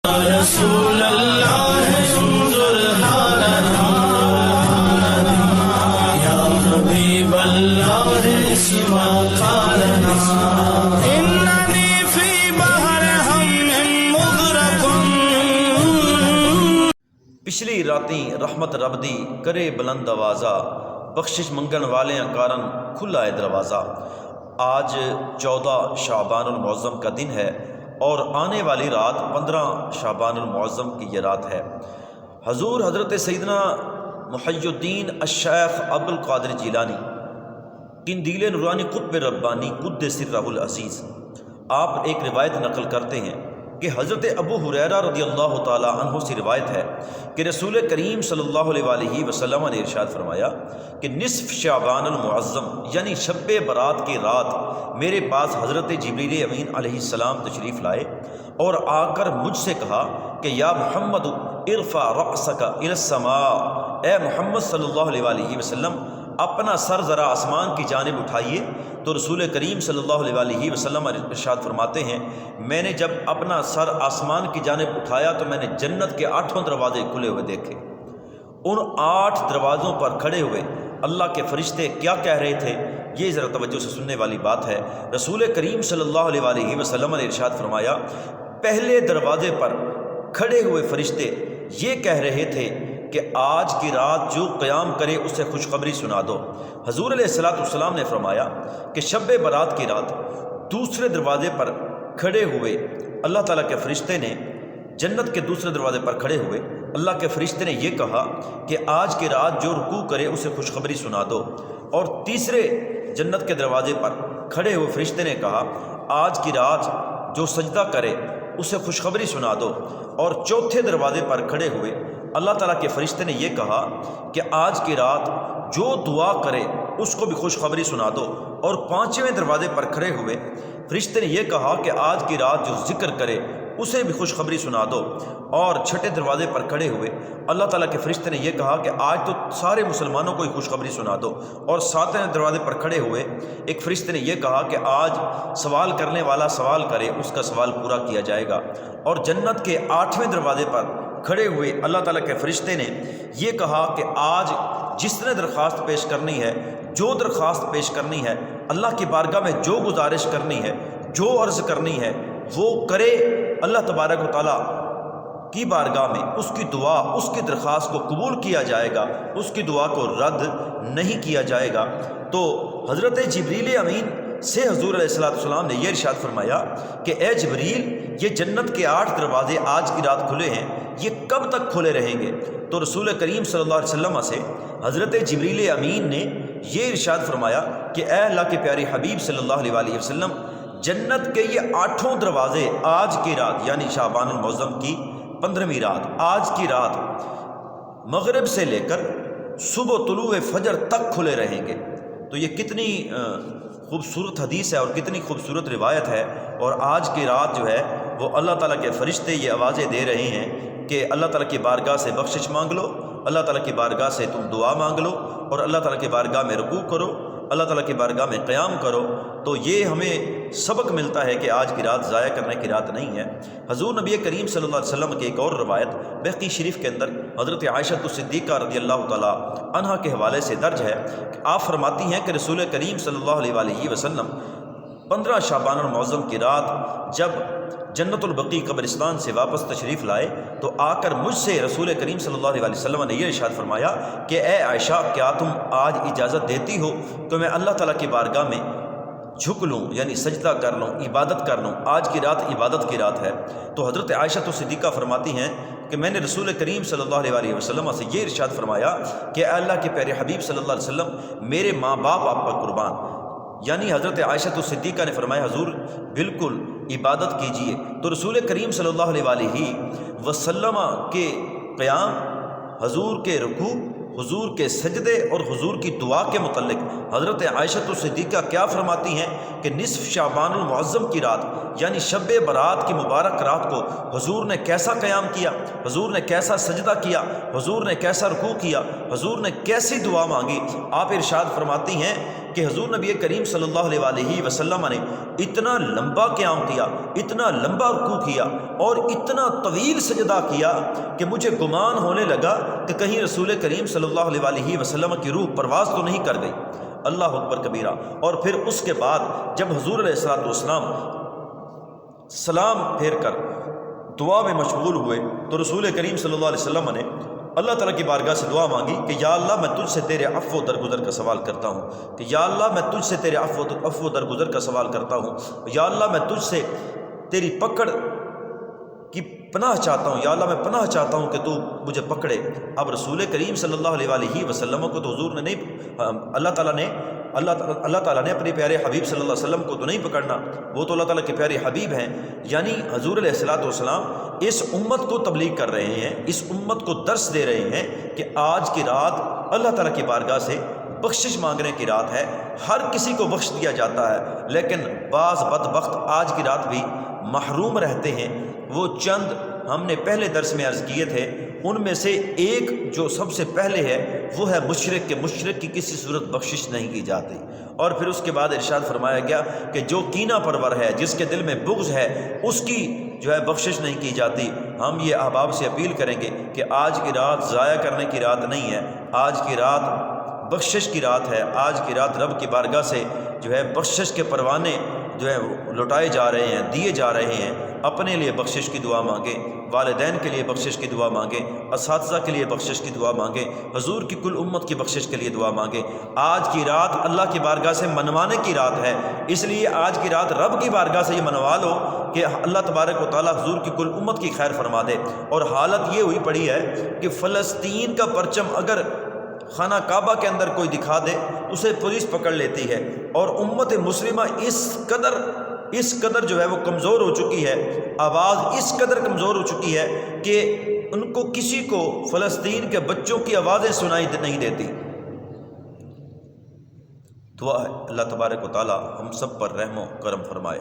رسول اللہ انظر حالنا یا حبیب اللہ اسمع قالنا اننی فی بحر ہم مغرق۔ پچھلی راتیں رحمت رب دی کرے بلند آوازہ، بخشش منگن والے کارن کھلا ہے دروازہ۔ آج 14 شعبان المعظم کا دن ہے اور آنے والی رات 15 شعبان المعظم کی یہ رات ہے۔ حضور حضرت سیدنا محی الدین الشیخ عبد القادر جیلانی قندیل نورانی قطب ربانی قدس سرہ العزیز، آپ ایک روایت نقل کرتے ہیں کہ حضرت ابو ہریرہ رضی اللہ تعالی عنہ سے روایت ہے کہ رسول کریم صلی اللہ علیہ وآلہ وسلم نے ارشاد فرمایا کہ نصف شعبان المعظم یعنی شب برات کی رات میرے پاس حضرت جبریل امین علیہ السلام تشریف لائے اور آ کر مجھ سے کہا کہ یا محمد ارفع رأسک الی السماء، اے محمد صلی اللہ علیہ وآلہ وسلم اپنا سر ذرا آسمان کی جانب اٹھائیے۔ تو رسول کریم صلی اللہ علیہ وآلہ وسلم ارشاد فرماتے ہیں میں نے جب اپنا سر آسمان کی جانب اٹھایا تو میں نے جنت کے 8 دروازے کھلے ہوئے دیکھے۔ ان 8 دروازوں پر کھڑے ہوئے اللہ کے فرشتے کیا کہہ رہے تھے، یہ ذرا توجہ سے سننے والی بات ہے۔ رسول کریم صلی اللہ علیہ وآلہ وسلم نے ارشاد فرمایا پہلے دروازے پر کھڑے ہوئے فرشتے یہ کہہ رہے تھے کہ آج کی رات جو قیام کرے اسے خوشخبری سنا دو۔ حضور علیہ السلام نے فرمایا کہ شب برات کی رات دوسرے دروازے پر کھڑے ہوئے اللہ تعالیٰ کے فرشتے نے، جنت کے دوسرے دروازے پر کھڑے ہوئے اللہ کے فرشتے نے یہ کہا کہ آج کی رات جو رکوع کرے اسے خوشخبری سنا دو۔ اور تیسرے جنت کے دروازے پر کھڑے ہوئے فرشتے نے کہا آج کی رات جو سجدہ کرے اسے خوشخبری سنا دو۔ اور چوتھے دروازے پر کھڑے ہوئے اللہ تعالیٰ کے فرشتے نے یہ کہا کہ آج کی رات جو دعا کرے اس کو بھی خوشخبری سنا دو۔ اور 5ویں دروازے پر کھڑے ہوئے فرشتے نے یہ کہا کہ آج کی رات جو ذکر کرے اسے بھی خوشخبری سنا دو۔ اور 6 دروازے پر کھڑے ہوئے اللہ تعالیٰ کے فرشتے نے یہ کہا کہ آج تو سارے مسلمانوں کو ہی خوشخبری سنا دو۔ اور 7ویں دروازے پر کھڑے ہوئے ایک فرشتے نے یہ کہا کہ آج سوال کرنے والا سوال کرے اس کا سوال پورا کیا جائے گا۔ اور جنت کے 8ویں دروازے پر کھڑے ہوئے اللہ تعالیٰ کے فرشتے نے یہ کہا کہ آج جس نے درخواست پیش کرنی ہے، جو درخواست پیش کرنی ہے، اللہ کی بارگاہ میں جو گزارش کرنی ہے، جو عرض کرنی ہے وہ کرے، اللہ تبارک و تعالیٰ کی بارگاہ میں اس کی دعا، اس کی درخواست کو قبول کیا جائے گا، اس کی دعا کو رد نہیں کیا جائے گا۔ تو حضرت جبریل امین سے حضور علیہ السلام نے یہ ارشاد فرمایا کہ اے جبریل یہ جنت کے 8 دروازے آج کی رات کھلے ہیں، یہ کب تک کھلے رہیں گے؟ تو رسول کریم صلی اللہ علیہ وسلم سے حضرت جبریل امین نے یہ ارشاد فرمایا کہ اے اللہ کے پیارے حبیب صلی اللہ علیہ وآلہ وسلم جنت کے یہ 8 دروازے آج کی رات یعنی شعبان المعظم کی 15ویں رات، آج کی رات مغرب سے لے کر صبح طلوع فجر تک کھلے رہیں گے۔ تو یہ کتنی خوبصورت حدیث ہے اور کتنی خوبصورت روایت ہے۔ اور آج کی رات جو ہے وہ اللہ تعالیٰ کے فرشتے یہ آوازیں دے رہے ہیں کہ اللہ تعالیٰ کی بارگاہ سے بخشش مانگ لو، اللہ تعالیٰ کی بارگاہ سے تم دعا مانگ لو، اور اللہ تعالیٰ کی بارگاہ میں رکوع کرو، اللہ تعالیٰ کی بارگاہ میں قیام کرو۔ تو یہ ہمیں سبق ملتا ہے کہ آج کی رات ضائع کرنے کی رات نہیں ہے۔ حضور نبی کریم صلی اللہ علیہ وسلم کی ایک اور روایت بہقی شریف کے اندر حضرت عائشہ صدیقہ رضی اللہ تعالیٰ عنہا کے حوالے سے درج ہے کہ آپ فرماتی ہیں کہ رسول کریم صلی اللہ علیہ وآلہ وسلم 15 شعبان المعظم کی رات جب جنت البقیع قبرستان سے واپس تشریف لائے تو آ کر مجھ سے رسول کریم صلی اللہ علیہ وسلم نے یہ ارشاد فرمایا کہ اے عائشہ کیا تم آج اجازت دیتی ہو تو میں اللہ تعالیٰ کی بارگاہ میں جھک لوں، یعنی سجدہ کر لوں، عبادت کر لوں، آج کی رات عبادت کی رات ہے۔ تو حضرت عائشہ صدیقہ فرماتی ہیں کہ میں نے رسول کریم صلی اللہ علیہ وسلم سے یہ ارشاد فرمایا کہ اے اللہ کے پیارے حبیب صلی اللہ علیہ وسلم میرے ماں باپ آپ پر قربان، یعنی حضرت عائشہ صدیقہ نے فرمایا حضور بالکل عبادت کیجئے۔ تو رسول کریم صلی اللہ علیہ وسلم کے قیام، حضور کے رکوع، حضور کے سجدے اور حضور کی دعا کے متعلق حضرت عائشہ صدیقہ کیا فرماتی ہیں کہ نصف شعبان المعظم کی رات یعنی شب برات کی مبارک رات کو حضور نے کیسا قیام کیا، حضور نے کیسا سجدہ کیا، حضور نے کیسا رکوع کیا، حضور نے کیسی دعا مانگی۔ آپ ارشاد فرماتی ہیں کہ حضور نبی کریم صلی اللہ علیہ وسلم نے اتنا لمبا قیام کیا، اتنا لمبا رکوع کیا اور اتنا طویل سجدہ کیا کہ مجھے گمان ہونے لگا کہ کہیں رسول کریم صلی اللہ علیہ وسلم کی روح پرواز تو نہیں کر گئی۔ اللہ اکبر کبیرہ۔ اور پھر اس کے بعد جب حضور علیہ الصلوۃ والسلام سلام پھیر کر دعا میں مشغول ہوئے تو رسول کریم صلی اللہ علیہ وسلم نے اللہ تعالیٰ کی بارگاہ سے دعا مانگی کہ یا اللہ میں تجھ سے تیرے عفو و درگزر کا سوال کرتا ہوں، کہ یا اللہ میں تجھ سے تیرے عفو و درگزر کا سوال کرتا ہوں، یا اللہ میں تجھ سے تیری پکڑ کی پناہ چاہتا ہوں، یا اللہ میں پناہ چاہتا ہوں کہ تو مجھے پکڑے۔ اب رسول کریم صلی اللہ علیہ وسلم کو تو حضور نے نہیں، اللہ تعالیٰ نے اپنے پیارے حبیب صلی اللہ علیہ وسلم کو تو نہیں پکڑنا، وہ تو اللہ تعالیٰ کے پیارے حبیب ہیں۔ یعنی حضور علیہ الصلوۃ والسلام اس امت کو تبلیغ کر رہے ہیں، اس امت کو درس دے رہے ہیں کہ آج کی رات اللہ تعالیٰ کی بارگاہ سے بخشش مانگنے کی رات ہے، ہر کسی کو بخش دیا جاتا ہے، لیکن بعض بدبخت آج کی رات بھی محروم رہتے ہیں۔ وہ چند ہم نے پہلے درس میں عرض کیے تھے، ان میں سے ایک جو سب سے پہلے ہے وہ ہے مشرک کے مشرک کی کسی صورت بخشش نہیں کی جاتی۔ اور پھر اس کے بعد ارشاد فرمایا گیا کہ جو کینہ پرور ہے، جس کے دل میں بغض ہے، اس کی جو ہے بخشش نہیں کی جاتی۔ ہم یہ احباب سے اپیل کریں گے کہ آج کی رات ضائع کرنے کی رات نہیں ہے، آج کی رات بخشش کی رات ہے۔ آج کی رات رب کی بارگاہ سے جو ہے بخشش کے پروانے جو ہے لٹائے جا رہے ہیں، دیے جا رہے ہیں۔ اپنے لیے بخشش کی دعا مانگیں، والدین کے لیے بخشش کی دعا مانگیں، اساتذہ کے لیے بخشش کی دعا مانگیں، حضور کی کل امت کی بخشش کے لیے دعا مانگیں۔ آج کی رات اللہ کی بارگاہ سے منوانے کی رات ہے، اس لیے آج کی رات رب کی بارگاہ سے یہ منوا لو کہ اللہ تبارک و تعالیٰ حضور کی کل امت کی خیر فرما دے۔ اور حالت یہ ہوئی پڑی ہے کہ فلسطین کا پرچم اگر خانہ کعبہ کے اندر کوئی دکھا دے اسے پولیس پکڑ لیتی ہے، اور امت مسلمہ اس قدر جو ہے وہ کمزور ہو چکی ہے، آواز اس قدر کمزور ہو چکی ہے کہ ان کو کسی کو فلسطین کے بچوں کی آوازیں سنائی نہیں دیتی۔ دعا ہے اللہ تبارک و تعالی ہم سب پر رحم و کرم فرمائے۔